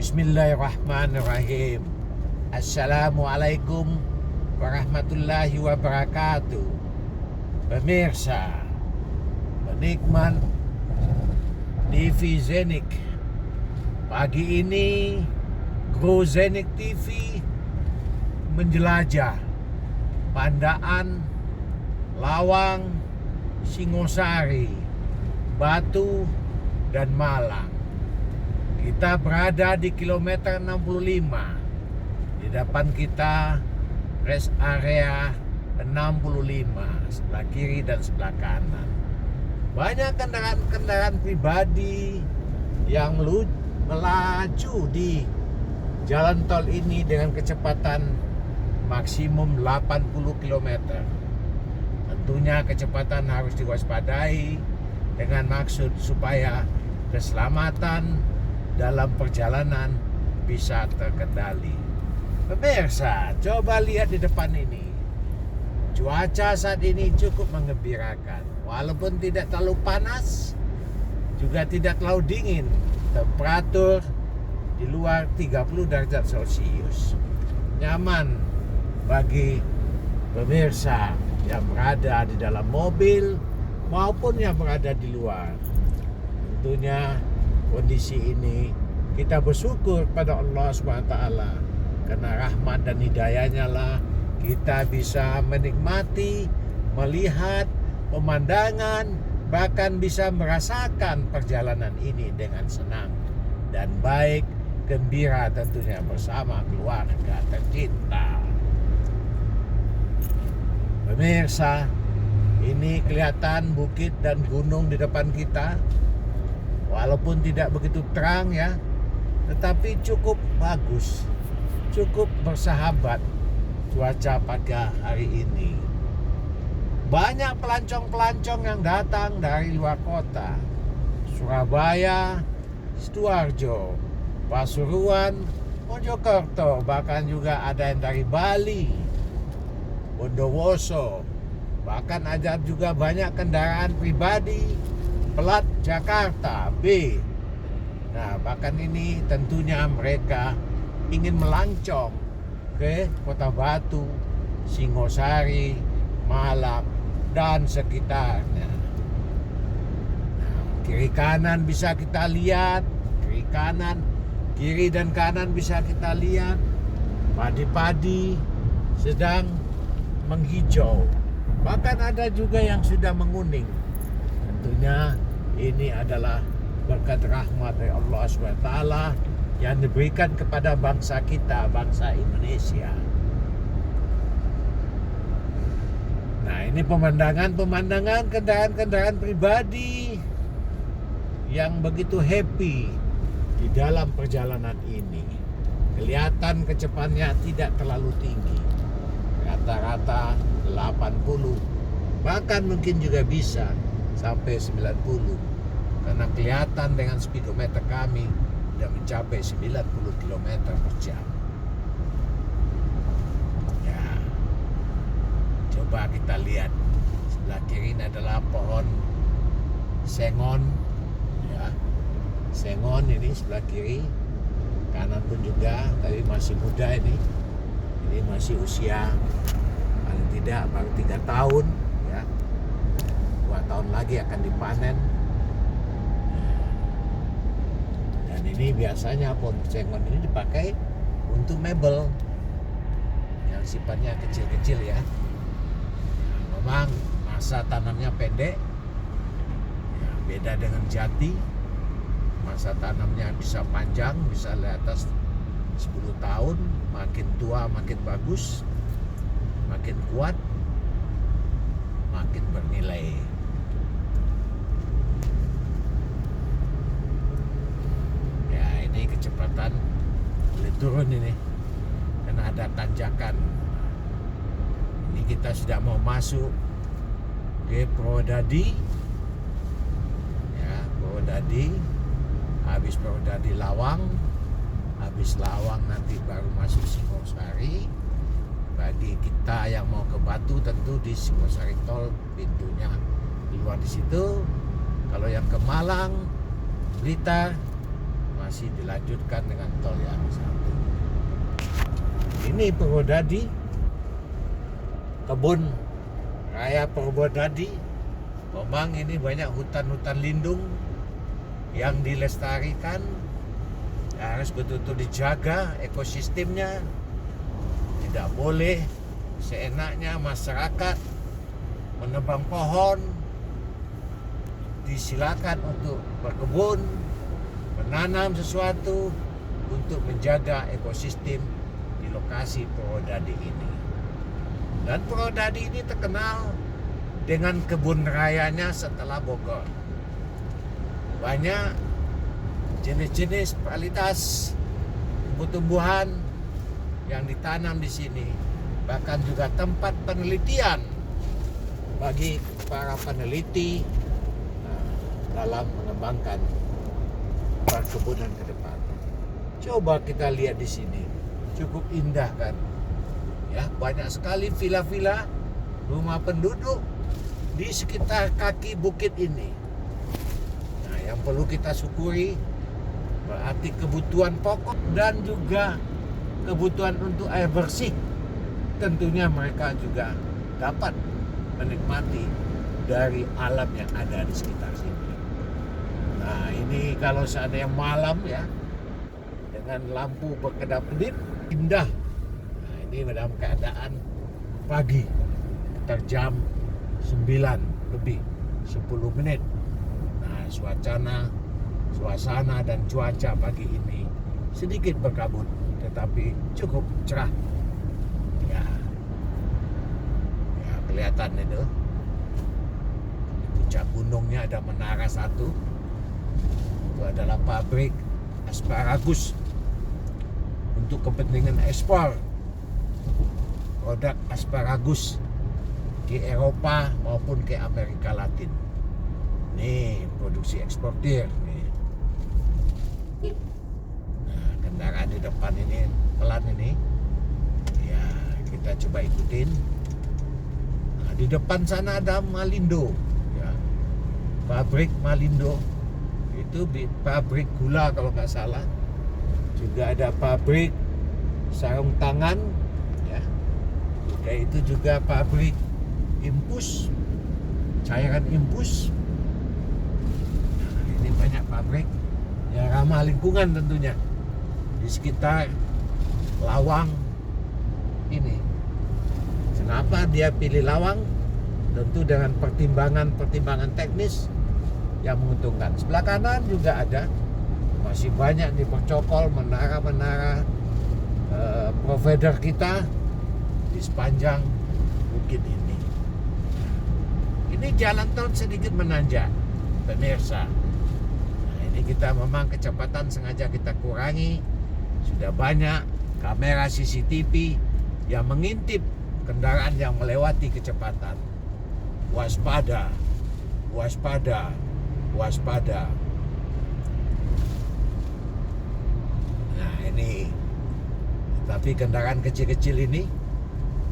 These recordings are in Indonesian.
Bismillahirrahmanirrahim. Assalamualaikum warahmatullahi wabarakatuh. Pemirsa, penikmat TV Zenik, pagi ini Gro Zenik TV menjelajah Pandaan, Lawang, Singosari, Batu, dan Malang. Kita berada di kilometer 65. Di depan kita rest area 65, sebelah kiri dan sebelah kanan. Banyak kendaraan-kendaraan pribadi yang melaju di jalan tol ini dengan kecepatan maksimum 80 km. Tentunya kecepatan harus diwaspadai dengan maksud supaya keselamatan dalam perjalanan bisa terkendali. Pemirsa, coba lihat di depan ini. Cuaca saat ini cukup menggembirakan. Walaupun tidak terlalu panas, juga tidak terlalu dingin. Temperatur di luar 30 derajat Celcius. Nyaman bagi pemirsa yang berada di dalam mobil maupun yang berada di luar. Tentunya kondisi ini kita bersyukur pada Allah SWT, karena rahmat dan hidayahnya lah kita bisa menikmati, melihat pemandangan, bahkan bisa merasakan perjalanan ini dengan senang dan baik, gembira tentunya bersama keluarga tercinta. Pemirsa, ini kelihatan bukit dan gunung di depan kita. Walaupun tidak begitu terang ya, tetapi cukup bagus, cukup bersahabat cuaca pagi hari ini. Banyak pelancong-pelancong yang datang dari luar kota, Surabaya, Sidoarjo, Pasuruan, Mojokerto, bahkan juga ada yang dari Bali, Bondowoso, bahkan ada juga banyak kendaraan pribadi plat Jakarta B. Nah, bahkan ini tentunya mereka ingin melancong ke Kota Batu, Singosari, Malang, dan sekitarnya. Nah, kiri kanan bisa kita lihat, kiri dan kanan bisa kita lihat padi-padi sedang menghijau. Bahkan ada juga yang sudah menguning. Tentunya ini adalah berkat rahmat dari Allah SWT yang diberikan kepada bangsa kita, bangsa Indonesia. Nah, ini pemandangan kendaraan pribadi yang begitu happy di dalam perjalanan ini. Kelihatan kecepatannya tidak terlalu tinggi, rata-rata 80, bahkan mungkin juga bisa sampai 90, karena kelihatan dengan speedometer kami sudah mencapai 90 km per jam. Ya, coba kita lihat sebelah kiri ini adalah pohon sengon, ya, sengon ini sebelah kiri, kanan pun juga, tapi masih muda ini masih usia paling tidak baru 3 tahun, ya. 2 tahun lagi akan dipanen. Dan ini biasanya pohon sengon ini dipakai untuk mebel yang sifatnya kecil-kecil ya. Memang masa tanamnya pendek, ya, beda dengan jati. Masa tanamnya bisa panjang, bisa di atas 10 tahun. Makin tua makin bagus, makin kuat, makin bernilai. Ya, ini kecepatan boleh turun ini karena ada tanjakan. Ini kita sudah mau masuk ke Purwodadi, ya, Purwodadi. Habis Purwodadi Lawang, habis Lawang nanti baru masuk Singosari. Bagi kita yang mau ke Batu tentu di Singosari Tol pintunya di luar di situ. Kalau yang ke Malang, Blitar, masih dilanjutkan dengan tol yang satu. Ini Purwodadi, kebun raya Purwodadi. Memang ini banyak hutan-hutan lindung yang dilestarikan, harus betul-betul dijaga ekosistemnya. Tidak boleh seenaknya masyarakat menebang pohon. Disilakan untuk berkebun, menanam sesuatu untuk menjaga ekosistem di lokasi Purwodadi ini. Dan Purwodadi ini terkenal dengan kebun rayanya setelah Bogor. Banyak jenis-jenis varietas tumbuh-tumbuhan yang ditanam di sini. Bahkan juga tempat penelitian bagi para peneliti dalam mengembangkan perkebunan ke depan. Coba kita lihat di sini, cukup indah kan? Ya, banyak sekali villa-villa, rumah penduduk di sekitar kaki bukit ini. Nah, yang perlu kita syukuri berarti kebutuhan pokok dan juga kebutuhan untuk air bersih. Tentunya mereka juga dapat menikmati dari alam yang ada di sekitar sini. Nah, ini kalau seandainya malam ya, dengan lampu berkedap-kedip, indah. Nah, ini dalam keadaan pagi, sekitar jam 9 lebih 10 menit. Nah, suasana dan cuaca pagi ini sedikit berkabut, tetapi cukup cerah. Ya, kelihatan itu. Di puncak gunungnya ada menara satu. Itu adalah pabrik asparagus untuk kepentingan ekspor produk asparagus ke Eropa maupun ke Amerika Latin. Nih, produksi eksportir nih. Nah, kendaraan di depan ini pelan ini. Ya, kita coba ikutin. Nah, di depan sana ada Malindo, ya. Pabrik Malindo. Itu pabrik gula kalau nggak salah. Juga ada pabrik sarung tangan, ya. Itu juga pabrik impus, cairan impus. Nah, ini banyak pabrik yang ramah lingkungan tentunya di sekitar Lawang ini. Kenapa dia pilih Lawang? Tentu dengan pertimbangan teknis yang menguntungkan. Sebelah kanan juga ada, masih banyak di Percokol menara-menara provider kita di sepanjang bukit ini. Ini jalan tol sedikit menanjak, pemirsa. Nah, ini kita memang kecepatan sengaja kita kurangi. Sudah banyak kamera CCTV yang mengintip kendaraan yang melewati kecepatan. Waspada, waspada, waspada. Nah, ini. Tapi kendaraan kecil-kecil ini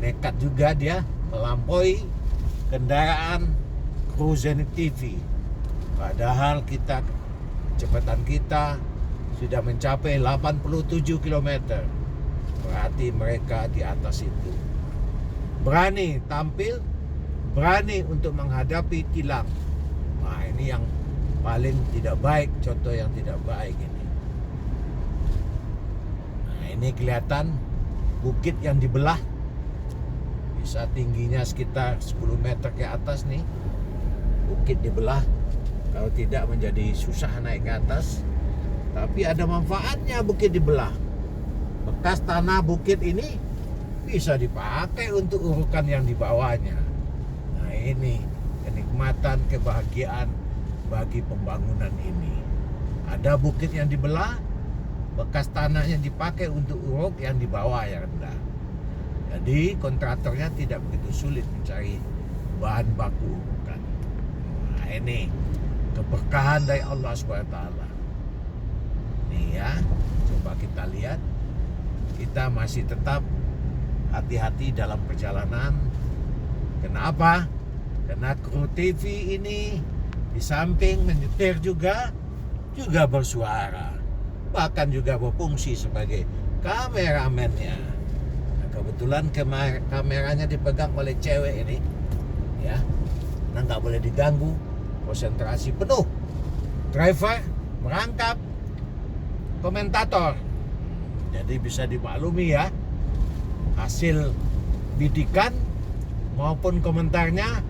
nekat juga dia melampaui kendaraan kru Zenith TV. Padahal kecepatan kita sudah mencapai 87 km. Berarti mereka di atas itu. Berani tampil, berani untuk menghadapi tilang. Nah, ini yang paling tidak baik, contoh yang tidak baik ini. Nah, ini kelihatan bukit yang dibelah. Bisa tingginya sekitar 10 meter ke atas nih. Bukit dibelah. Kalau tidak menjadi susah naik ke atas. Tapi ada manfaatnya bukit dibelah. Bekas tanah bukit ini bisa dipakai untuk urukan yang di bawahnya. Nah, ini kenikmatan, kebahagiaan bagi pembangunan ini. Ada bukit yang dibelah, bekas tanah yang dipakai untuk uruk yang di bawah yang rendah. Jadi kontraktornya tidak begitu sulit mencari bahan baku urukan. Nah, ini keberkahan dari Allah SWT. Nih ya, coba kita lihat. Kita masih tetap hati-hati dalam perjalanan. Kenapa? Karena kru TV ini di samping menyetir juga bersuara. bahkan juga berfungsi sebagai kameramennya. Nah, kebetulan kameranya dipegang oleh cewek ini, ya, karena nggak boleh diganggu, konsentrasi penuh. Driver merangkap komentator, jadi bisa dimaklumi ya, hasil bidikan maupun komentarnya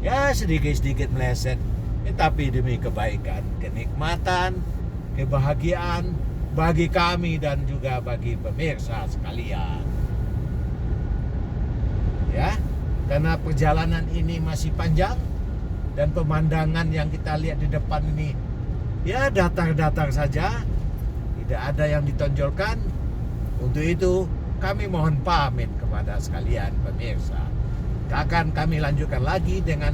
ya sedikit-sedikit meleset, tapi demi kebaikan, kenikmatan, kebahagiaan bagi kami dan juga bagi pemirsa sekalian. Ya, karena perjalanan ini masih panjang dan pemandangan yang kita lihat di depan ini ya datar-datar saja, tidak ada yang ditonjolkan. Untuk itu kami mohon pamit kepada sekalian pemirsa. Akan kami lanjutkan lagi dengan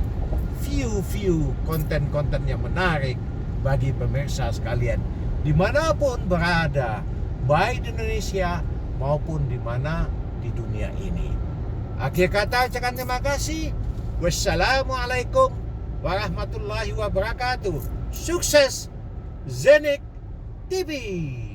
view konten-konten yang menarik bagi pemirsa sekalian dimanapun berada, baik di Indonesia maupun di mana di dunia ini. Akhir kata ucapkan terima kasih. Wassalamualaikum warahmatullahi wabarakatuh. Sukses Zenik TV.